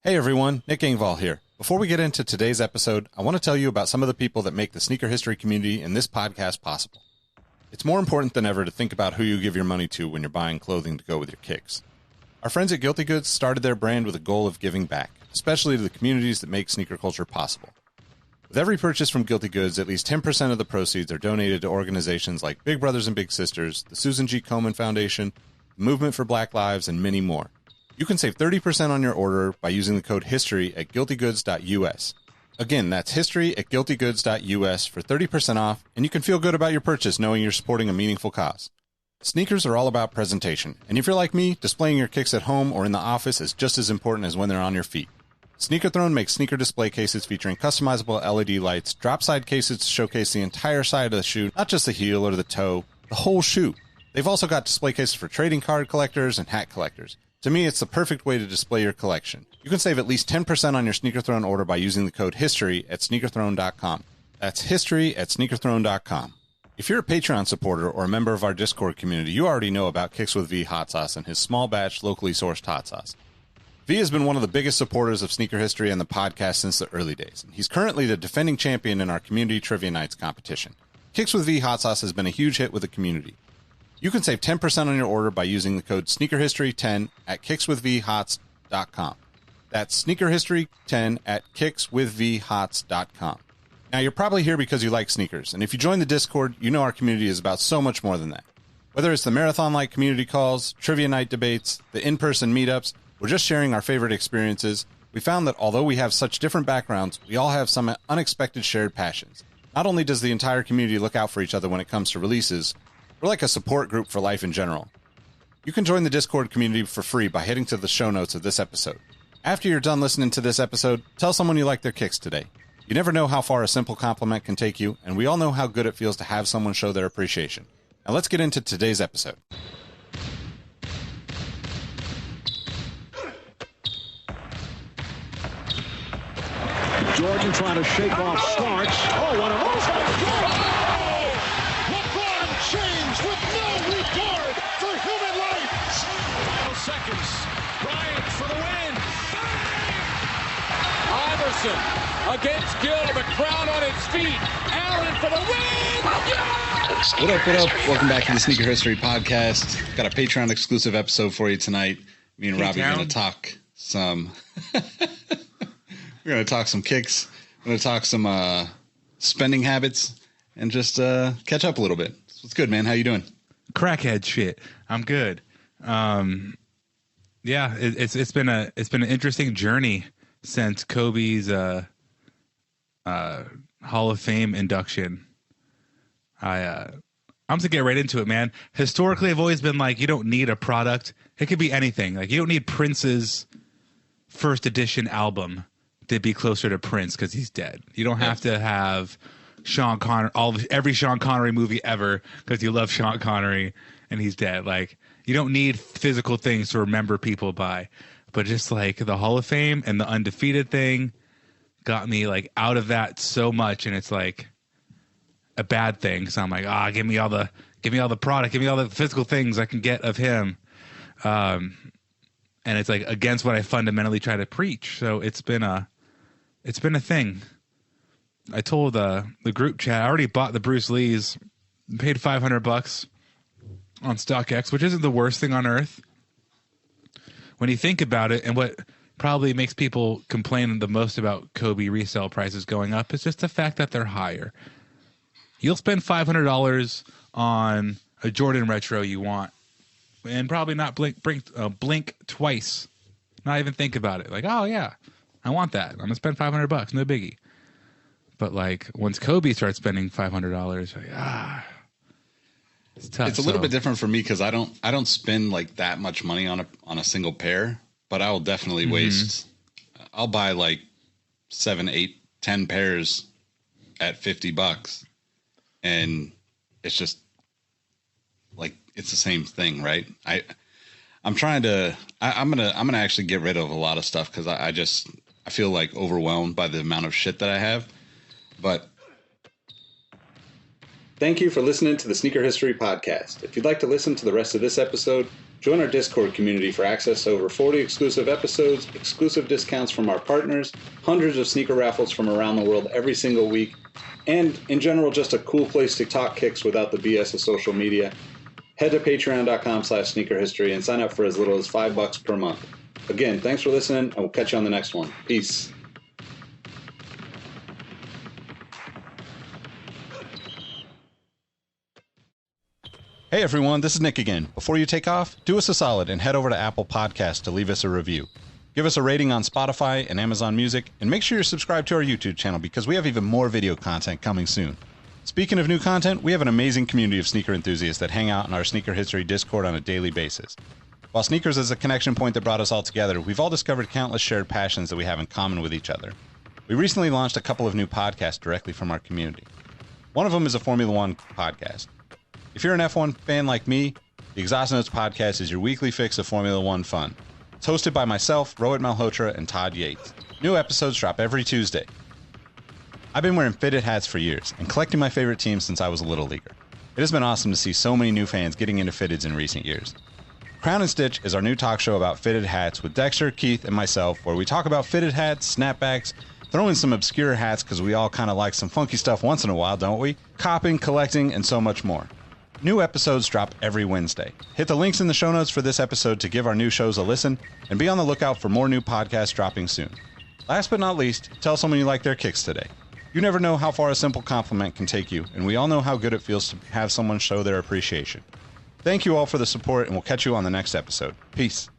Hey everyone, Nick Engvall here. Before we get into today's episode, I want to tell you about some of the people that make the sneaker history community and this podcast possible. It's more important than ever to think about who you give your money to when you're buying clothing to go with your kicks. Our friends at Guilty Goods started their brand with a goal of giving back, especially to the communities that make sneaker culture possible. With every purchase from Guilty Goods, at least 10% of the proceeds are donated to organizations like Big Brothers and Big Sisters, the Susan G. Komen Foundation, the Movement for Black Lives, and many more. You can save 30% on your order by using the code HISTORY at guiltygoods.us. Again, that's history at guiltygoods.us for 30% off, and you can feel good about your purchase knowing you're supporting a meaningful cause. Sneakers are all about presentation, and if you're like me, displaying your kicks at home or in the office is just as important as when they're on your feet. Sneaker Throne makes sneaker display cases featuring customizable LED lights, drop-side cases to showcase the entire side of the shoe, not just the heel or the toe, the whole shoe. They've also got display cases for trading card collectors and hat collectors. To me, it's the perfect way to display your collection. You can save at least 10% on your Sneaker Throne order by using the code HISTORY at sneakerthrone.com. That's history at sneakerthrone.com. If you're a Patreon supporter or a member of our Discord community, you already know about Kicks with V hot sauce and his small batch, locally sourced hot sauce. V has been one of the biggest supporters of sneaker history and the podcast since the early days. He's currently the defending champion in our community trivia nights competition. Kicks with V hot sauce has been a huge hit with the community. You can save 10% on your order by using the code SneakerHistory10 at kickswithvhots.com. That's SneakerHistory10 at kickswithvhots.com. Now, you're probably here because you like sneakers, and if you join the Discord, you know our community is about so much more than that. Whether it's the marathon-like community calls, trivia night debates, the in-person meetups, or just sharing our favorite experiences, we found that although we have such different backgrounds, we all have some unexpected shared passions. Not only does the entire community look out for each other when it comes to releases, we're like a support group for life in general. You can join the Discord community for free by heading to the show notes of this episode. After you're done listening to this episode, tell someone you like their kicks today. You never know how far a simple compliment can take you, and we all know how good it feels to have someone show their appreciation. Now let's get into today's episode. Jordan trying to shake off Starks. Oh, what a move! James with no regard for human life. Final seconds. Bryant for the win. Iverson against Gill. The crowd on its feet. Allen for the win. Yes! What up, what up? Welcome back to the Sneaker History Podcast. Got a Patreon exclusive episode for you tonight. Me and Robbie are going to talk some... We're going to talk some kicks. We're going to talk some spending habits and just catch up a little bit. What's good, man? How you doing? Crackhead shit. I'm good. Yeah, it's been an interesting journey since Kobe's Hall of Fame induction. I'm to get right into it, man. Historically, I've always been like, you don't need a product. It could be anything. Like, you don't need Prince's first edition album to be closer to Prince because he's dead. You don't have to have Sean Connery, every Sean Connery movie ever because you love Sean Connery and he's dead. Like, you don't need physical things to remember people by, but just like the Hall of Fame and the undefeated thing got me like out of that so much, and it's like a bad thing. So I'm like, give me all the product, give me all the physical things I can get of him. And it's like against what I fundamentally try to preach. So it's been a thing. I told the group chat, I already bought the Bruce Lee's, paid $500 on StockX, which isn't the worst thing on earth when you think about it. And what probably makes people complain the most about Kobe resale prices going up is just the fact that they're higher. You'll spend $500 on a Jordan retro you want and probably not blink twice, not even think about it. Like, oh yeah, I want that. I'm gonna spend $500, no biggie. But like once Kobe starts spending $500, like, it's tough. It's a little bit different for me because I don't spend like that much money on a single pair, but I will definitely waste. I'll buy like 7, 8, 10 pairs at $50, and it's just like it's the same thing, right? I'm gonna actually get rid of a lot of stuff because I feel like overwhelmed by the amount of shit that I have. But Thank you for listening to the Sneaker History Podcast. If you'd like to listen to the rest of this episode, join our Discord community for access to over 40 exclusive episodes, exclusive discounts from our partners, hundreds of sneaker raffles from around the world every single week, and in general, just a cool place to talk kicks without the BS of social media. Head to patreon.com/sneakerhistory and sign up for as little as $5 per month. Again, thanks for listening, and we'll catch you on the next one. Peace. Hey everyone, this is Nick again. Before you take off, do us a solid and head over to Apple Podcasts to leave us a review. Give us a rating on Spotify and Amazon Music, and make sure you're subscribed to our YouTube channel because we have even more video content coming soon. Speaking of new content, we have an amazing community of sneaker enthusiasts that hang out in our Sneaker History Discord on a daily basis. While sneakers is a connection point that brought us all together, we've all discovered countless shared passions that we have in common with each other. We recently launched a couple of new podcasts directly from our community. One of them is a Formula One podcast. If you're an F1 fan like me, the Exhaust Notes podcast is your weekly fix of Formula One fun. It's hosted by myself, Rohit Malhotra, and Todd Yates. New episodes drop every Tuesday. I've been wearing fitted hats for years and collecting my favorite teams since I was a little leaguer. It has been awesome to see so many new fans getting into fitteds in recent years. Crown and Stitch is our new talk show about fitted hats with Dexter, Keith, and myself, where we talk about fitted hats, snapbacks, throw in some obscure hats because we all kind of like some funky stuff once in a while, don't we? Copping, collecting, and so much more. New episodes drop every Wednesday. Hit the links in the show notes for this episode to give our new shows a listen, and be on the lookout for more new podcasts dropping soon. Last but not least, tell someone you like their kicks today. You never know how far a simple compliment can take you, and we all know how good it feels to have someone show their appreciation. Thank you all for the support, and we'll catch you on the next episode. Peace.